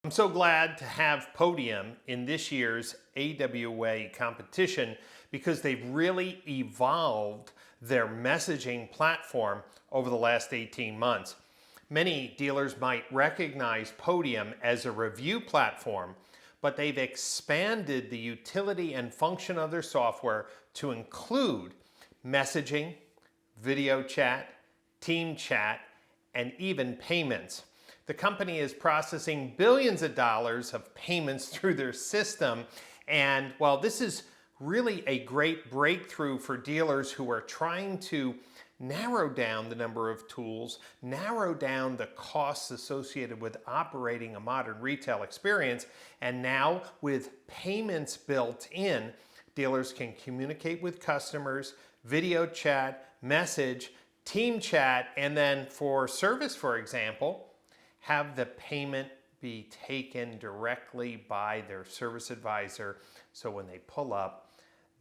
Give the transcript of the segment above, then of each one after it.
I'm so glad to have Podium in this year's AWA competition because they've really evolved their messaging platform over the last 18 months. Many dealers might recognize Podium as a review platform, but they've expanded the utility and function of their software to include messaging, video chat, team chat, and even payments. The company is processing billions of dollars of payments through their system. And while this is really a great breakthrough for dealers who are trying to narrow down the number of tools, narrow down the costs associated with operating a modern retail experience, and now with payments built in, dealers can communicate with customers, video chat, message, team chat, and then for service, for example, have the payment be taken directly by their service advisor. So when they pull up,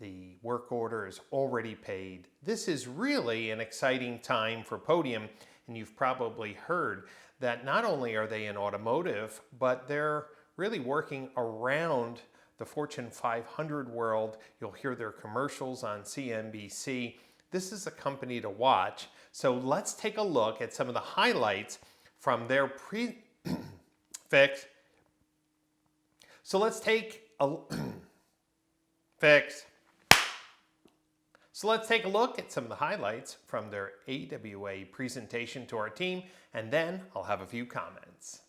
the work order is already paid. This is really an exciting time for Podium, and you've probably heard that not only are they in automotive, but they're really working around the Fortune 500 world. You'll hear their commercials on CNBC. This is a company to watch. So let's take a look at some of the highlights from their fix. So let's take a So let's take a look at some of the highlights from their AWA presentation to our team, and then I'll have a few comments.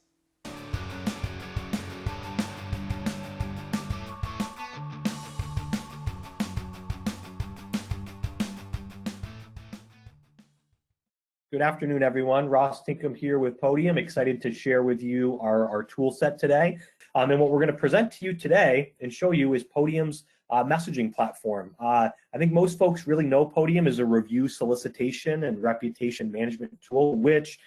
Good afternoon, everyone. Ross Tinkham here with Podium. Excited to share with you our tool set today. And what we're going to present to you today and show you is Podium's messaging platform. I think most folks really know Podium is a review solicitation and reputation management tool, which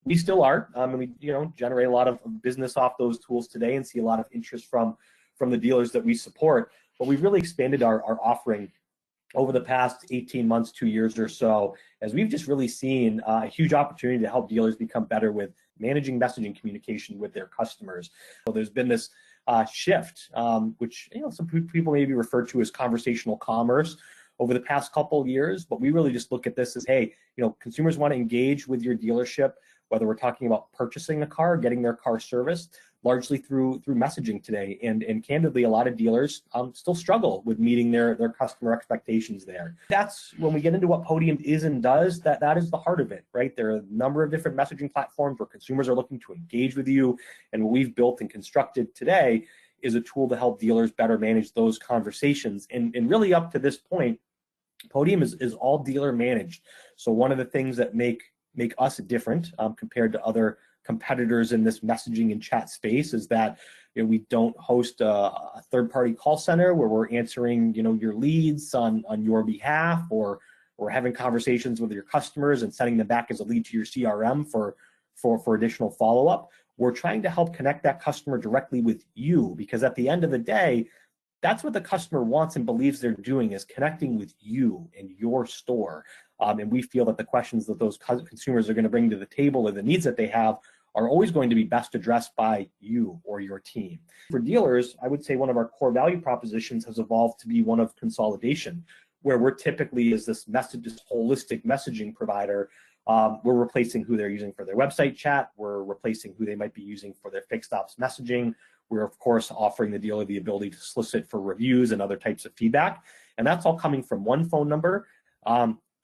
we still are. And we generate a lot of business off those tools today and see a lot of interest from the dealers that we support. But we've really expanded our offering over the past 18 months, 2 years or so, as we've just really seen a huge opportunity to help dealers become better with managing messaging communication with their customers. So there's been this shift, which some people maybe refer to as conversational commerce over the past couple of years, but we really just look at this as, hey, consumers want to engage with your dealership, whether we're talking about purchasing a car, getting their car serviced, largely through messaging today. And candidly, a lot of dealers still struggle with meeting their customer expectations there. That's when we get into what Podium is and does, that is the heart of it, right? There are a number of different messaging platforms where consumers are looking to engage with you. And what we've built and constructed today is a tool to help dealers better manage those conversations. And really up to this point, Podium is all dealer managed. So one of the things that make us different compared to other competitors in this messaging and chat space is that we don't host a third-party call center where we're answering your leads on your behalf, or we're having conversations with your customers and sending them back as a lead to your CRM for additional follow-up. We're trying to help connect that customer directly with you, because at the end of the day, that's what the customer wants and believes they're doing, is connecting with you and your store. And we feel that the questions that those consumers are going to bring to the table and the needs that they have are always going to be best addressed by you or your team. For dealers, I would say one of our core value propositions has evolved to be one of consolidation, where we're typically as this holistic messaging provider. We're replacing who they're using for their website chat. We're replacing who they might be using for their fixed ops messaging. We're, of course, offering the dealer the ability to solicit for reviews and other types of feedback. And that's all coming from one phone number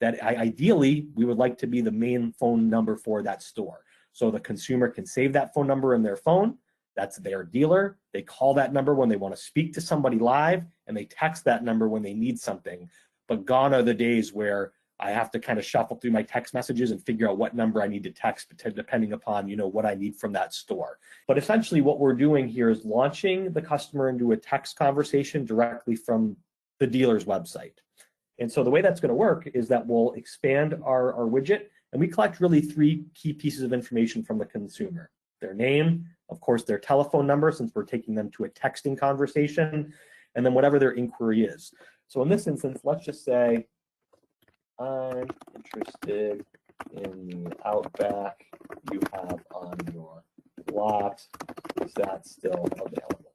that ideally we would like to be the main phone number for that store. So the consumer can save that phone number in their phone. That's their dealer. They call that number when they want to speak to somebody live, and they text that number when they need something. But gone are the days where I have to kind of shuffle through my text messages and figure out what number I need to text, depending upon what I need from that store. But essentially what we're doing here is launching the customer into a text conversation directly from the dealer's website. And so the way that's going to work is that we'll expand our widget, and we collect really 3 key pieces of information from the consumer: their name, of course, their telephone number, since we're taking them to a texting conversation, and then whatever their inquiry is. So in this instance, let's just say, I'm interested in the Outback you have on your lot. is that still available?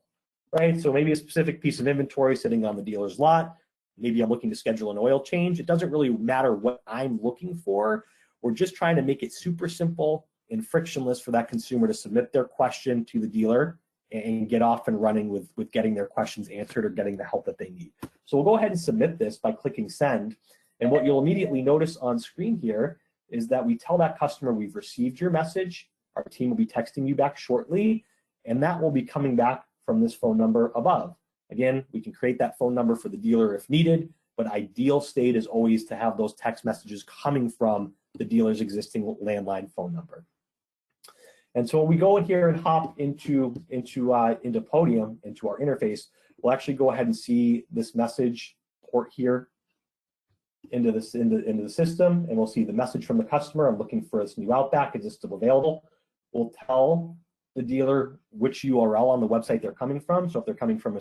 Right, so maybe a specific piece of inventory sitting on the dealer's lot. Maybe I'm looking to schedule an oil change. It doesn't really matter what I'm looking for. We're just trying to make it super simple and frictionless for that consumer to submit their question to the dealer and get off and running with getting their questions answered or getting the help that they need. So we'll go ahead and submit this by clicking send. And what you'll immediately notice on screen here is that we tell that customer we've received your message. Our team will be texting you back shortly, and that will be coming back from this phone number above. Again, we can create that phone number for the dealer if needed, but ideal state is always to have those text messages coming from the dealer's existing landline phone number. And so when we go in here and hop into Podium, into our interface, we'll actually go ahead and see this message port here into the system, and we'll see the message from the customer. I'm looking for this new Outback. Is this still available? We'll tell the dealer which URL on the website they're coming from. So if they're coming from a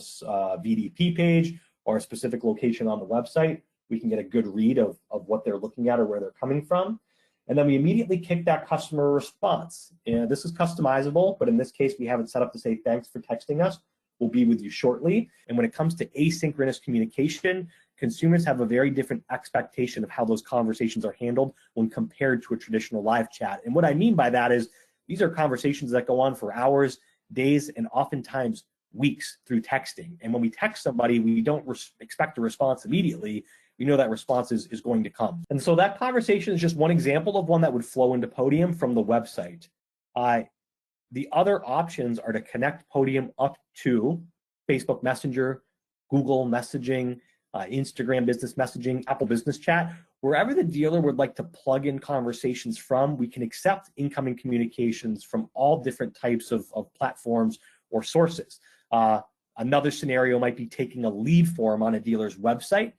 VDP page or a specific location on the website, we can get a good read of what they're looking at or where they're coming from. And then we immediately kick that customer response. And this is customizable, but in this case, we have it set up to say, thanks for texting us. We'll be with you shortly. And when it comes to asynchronous communication, consumers have a very different expectation of how those conversations are handled when compared to a traditional live chat. And what I mean by that is these are conversations that go on for hours, days, and oftentimes weeks through texting. And when we text somebody, we don't expect a response immediately. We know that response is going to come. And so that conversation is just one example of one that would flow into Podium from the website. The other options are to connect Podium up to Facebook Messenger, Google Messaging, Instagram Business Messaging, Apple Business Chat. Wherever the dealer would like to plug in conversations from, we can accept incoming communications from all different types of platforms or sources. Another scenario might be taking a lead form on a dealer's website.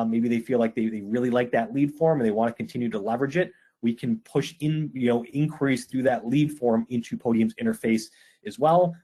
Maybe they feel like they really like that lead form and they want to continue to leverage it. We can push in, inquiries through that lead form into Podium's interface as well.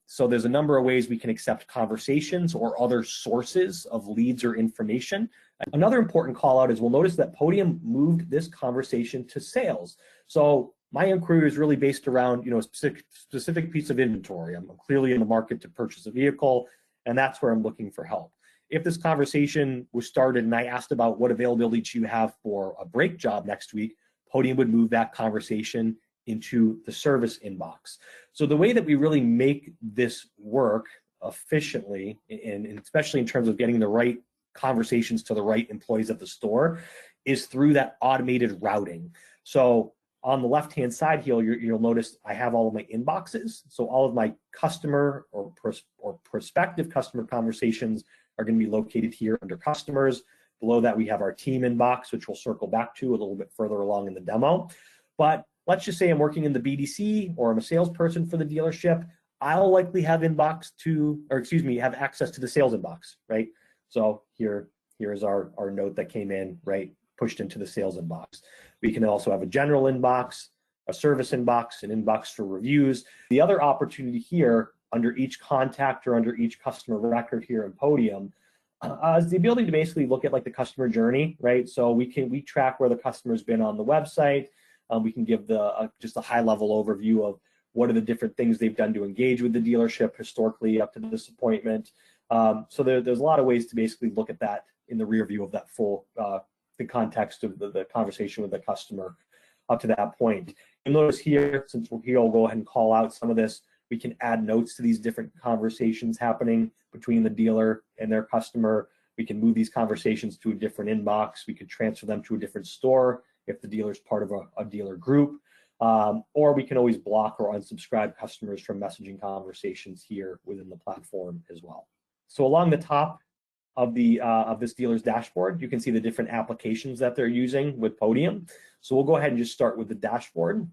So there's a number of ways we can accept conversations or other sources of leads or information. Another important call out is we'll notice that Podium moved this conversation to sales. So my inquiry is really based around, a specific piece of inventory. I'm clearly in the market to purchase a vehicle, and that's where I'm looking for help. If this conversation was started and I asked about what availability do you have for a brake job next week, Podium would move that conversation into the service inbox. So the way that we really make this work efficiently, and especially in terms of getting the right conversations to the right employees at the store, is through that automated routing. So on the left-hand side here, you'll notice I have all of my inboxes. So all of my customer or prospective customer conversations are going to be located here under customers. Below that, we have our team inbox, which we'll circle back to a little bit further along in the demo. But let's just say I'm working in the BDC or I'm a salesperson for the dealership. I'll likely have have access to the sales inbox, right? So here's our note that came in, right, pushed into the sales inbox. We can also have a general inbox, a service inbox, an inbox for reviews. The other opportunity here under each contact or under each customer record here in Podium is the ability to basically look at like the customer journey, right? So we track where the customer's been on the website. We can give just a high level overview of what are the different things they've done to engage with the dealership historically up to this appointment. So there's a lot of ways to basically look at that in the rear view of that full the context of the conversation with the customer up to that point. You'll notice here, since we're here, I'll go ahead and call out some of this. We can add notes to these different conversations happening between the dealer and their customer. We can move these conversations to a different inbox. We could transfer them to a different store if the dealer's part of a dealer group. Or we can always block or unsubscribe customers from messaging conversations here within the platform as well. So along the top of this dealer's dashboard, you can see the different applications that they're using with Podium. So we'll go ahead and just start with the dashboard.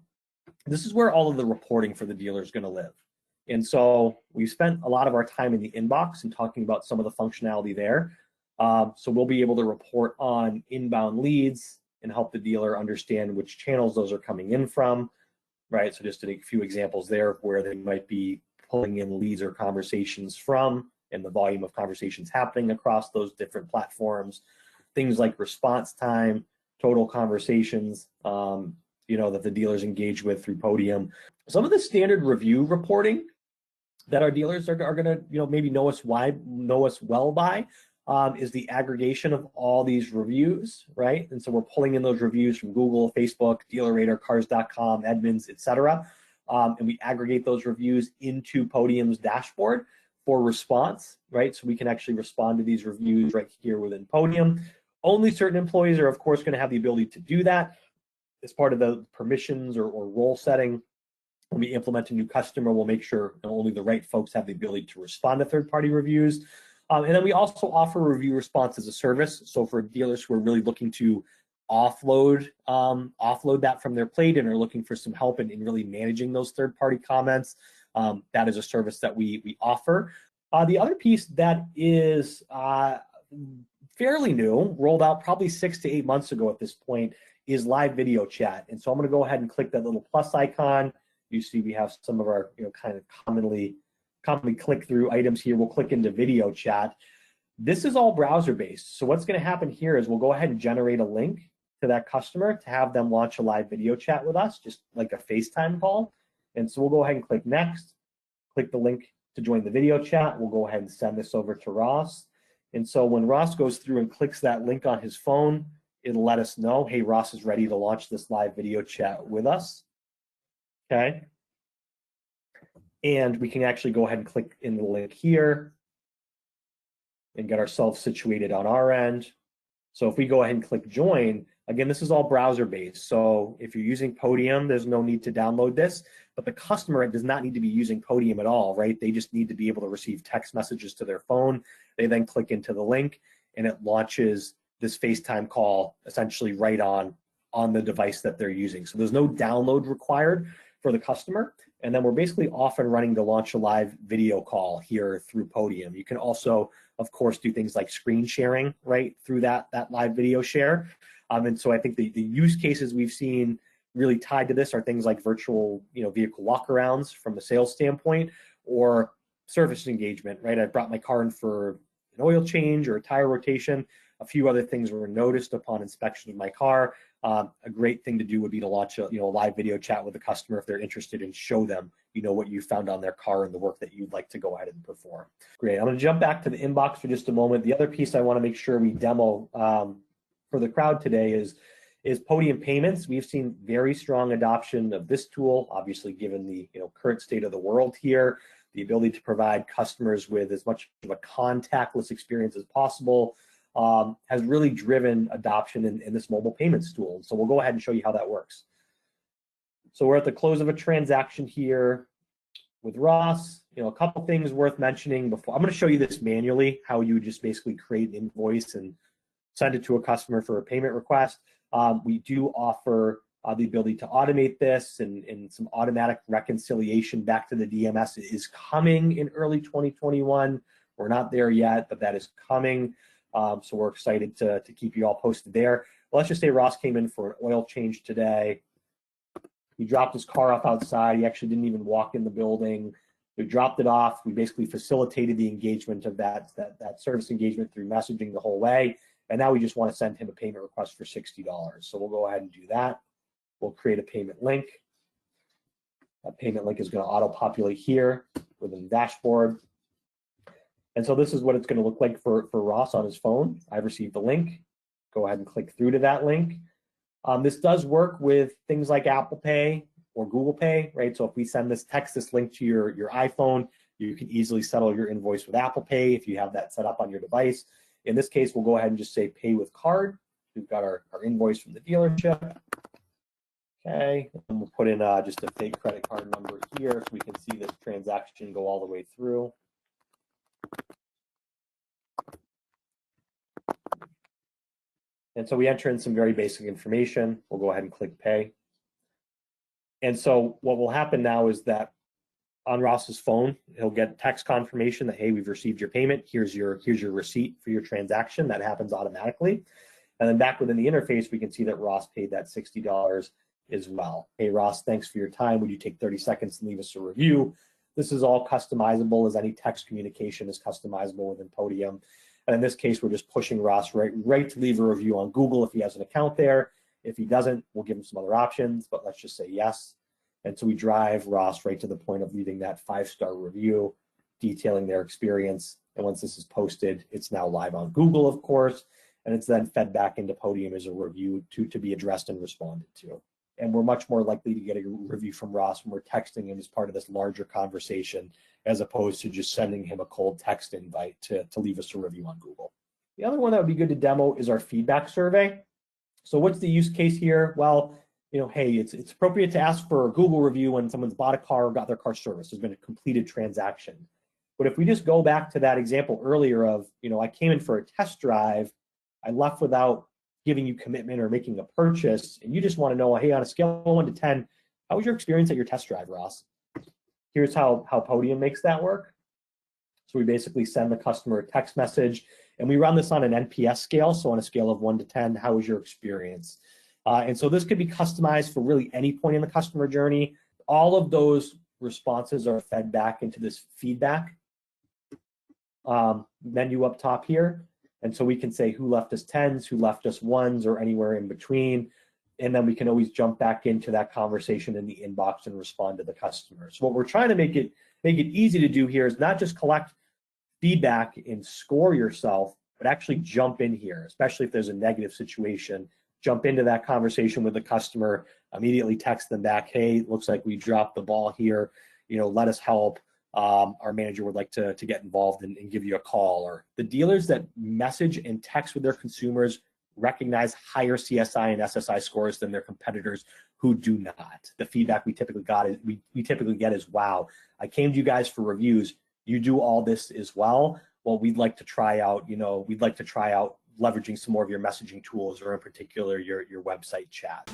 This is where all of the reporting for the dealer is going to live. And so we spent a lot of our time in the inbox and talking about some of the functionality there. So we'll be able to report on inbound leads and help the dealer understand which channels those are coming in from, right? So just to take a few examples there of where they might be pulling in leads or conversations from and the volume of conversations happening across those different platforms. Things like response time, total conversations, that the dealers engage with through Podium. Some of the standard review reporting that our dealers are going to, maybe know us well by, is the aggregation of all these reviews, right? And so we're pulling in those reviews from Google, Facebook, DealerRater, Cars.com, Edmunds, etc. And we aggregate those reviews into Podium's dashboard for response, right? So we can actually respond to these reviews right here within Podium. Only certain employees are, of course, going to have the ability to do that as part of the permissions or role setting. When we implement a new customer, we'll make sure only the right folks have the ability to respond to third-party reviews. And then we also offer review response as a service. So for dealers who are really looking to offload that from their plate and are looking for some help in really managing those third-party comments, that is a service that we offer. The other piece that is fairly new, rolled out probably 6 to 8 months ago at this point, is live video chat. And so I'm going to go ahead and click that little plus icon. You see we have some of our kind of commonly click through items here. We'll click into video chat. This is all browser based. So what's going to happen here is we'll go ahead and generate a link to that customer to have them launch a live video chat with us, just like a FaceTime call. And so we'll go ahead and click next, click the link to join the video chat. We'll go ahead and send this over to Ross. And so when Ross goes through and clicks that link on his phone, it'll let us know, hey, Ross is ready to launch this live video chat with us. Okay. And we can actually go ahead and click in the link here and get ourselves situated on our end. So if we go ahead and click join, again, this is all browser based. So if you're using Podium, there's no need to download this, but the customer does not need to be using Podium at all, right? They just need to be able to receive text messages to their phone. They then click into the link and it launches this FaceTime call essentially right on the device that they're using. So there's no download required for the customer. And then we're basically off and running to launch a live video call here through Podium. You can also, of course, do things like screen sharing right through that live video share. And so I think the use cases we've seen really tied to this are things like virtual vehicle walkarounds from a sales standpoint, or service engagement, right? I brought my car in for an oil change or a tire rotation. A few other things were noticed upon inspection of my car. A great thing to do would be to launch a live video chat with the customer if they're interested, and show them what you found on their car and the work that you'd like to go ahead and perform. Great. I'm going to jump back to the inbox for just a moment. The other piece I want to make sure we demo for the crowd today is Podium Payments. We've seen very strong adoption of this tool, obviously given the current state of the world here. The ability to provide customers with as much of a contactless experience as possible has really driven adoption in this mobile payments tool. So we'll go ahead and show you how that works. So we're at the close of a transaction here with Ross. A couple things worth mentioning before. I'm going to show you this manually, how you would just basically create an invoice and send it to a customer for a payment request. We do offer the ability to automate this, and some automatic reconciliation back to the DMS is coming in early 2021. We're not there yet, but that is coming. So we're excited to keep you all posted there. Well, let's just say Ross came in for an oil change today. He dropped his car off outside. He actually didn't even walk in the building. We dropped it off. We basically facilitated the engagement of that service engagement through messaging the whole way. And now we just want to send him a payment request for $60. So we'll go ahead and do that. We'll create a payment link. That payment link is going to auto-populate here within the dashboard. And so this is what it's going to look like for Ross on his phone. I've received the link. Go ahead and click through to that link. This does work with things like Apple Pay or Google Pay, right? So if we text this link to your iPhone, you can easily settle your invoice with Apple Pay if you have that set up on your device. In this case, we'll go ahead and just say pay with card. We've got our invoice from the dealership. Okay, and we'll put in just a fake credit card number here so we can see this transaction go all the way through. And so we enter in some very basic information. We'll go ahead and click pay. And so what will happen now is that on Ross's phone, he'll get text confirmation that, hey, we've received your payment. Here's your receipt for your transaction. That happens automatically. And then back within the interface, we can see that Ross paid that $60 as well. Hey, Ross, thanks for your time. Would you take 30 seconds and leave us a review? This is all customizable, as any text communication is customizable within Podium. And in this case, we're just pushing Ross right to leave a review on Google if he has an account there. If he doesn't, we'll give him some other options, but let's just say yes. And so we drive Ross right to the point of leaving that 5-star review, detailing their experience. And once this is posted, it's now live on Google, of course, and it's then fed back into Podium as a review to be addressed and responded to. And we're much more likely to get a review from Ross when we're texting him as part of this larger conversation, as opposed to just sending him a cold text invite to leave us a review on Google. The other one that would be good to demo is our feedback survey. So what's the use case here? Well, hey, it's appropriate to ask for a Google review when someone's bought a car or got their car serviced. There's been a completed transaction. But if we just go back to that example earlier of, I came in for a test drive, I left without giving you commitment or making a purchase, and you just want to know, hey, on a scale of 1 to 10, how was your experience at your test drive, Ross? Here's how Podium makes that work. So we basically send the customer a text message, and we run this on an NPS scale. So on a scale of 1 to 10, how was your experience? And so this could be customized for really any point in the customer journey. All of those responses are fed back into this feedback menu up top here. And so we can say who left us 10s, who left us 1s, or anywhere in between. And then we can always jump back into that conversation in the inbox and respond to the customer. So what we're trying to make it easy to do here is not just collect feedback and score yourself, but actually jump in here, especially if there's a negative situation. Jump into that conversation with the customer, immediately text them back, hey, looks like we dropped the ball here, let us help. Our manager would like to get involved and give you a call. Or the dealers that message and text with their consumers recognize higher CSI and SSI scores than their competitors who do not. The feedback we typically get is, wow, I came to you guys for reviews. You do all this as well. Well, we'd like to try out leveraging some more of your messaging tools, or in particular your website chat.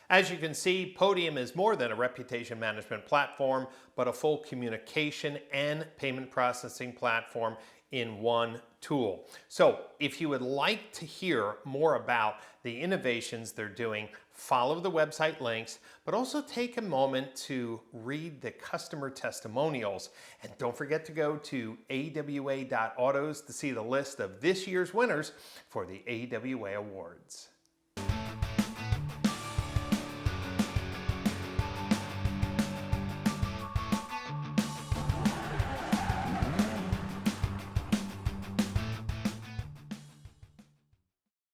As you can see, Podium is more than a reputation management platform, but a full communication and payment processing platform in one tool. So if you would like to hear more about the innovations they're doing, follow the website links, but also take a moment to read the customer testimonials. And don't forget to go to awa.autos to see the list of this year's winners for the AWA Awards.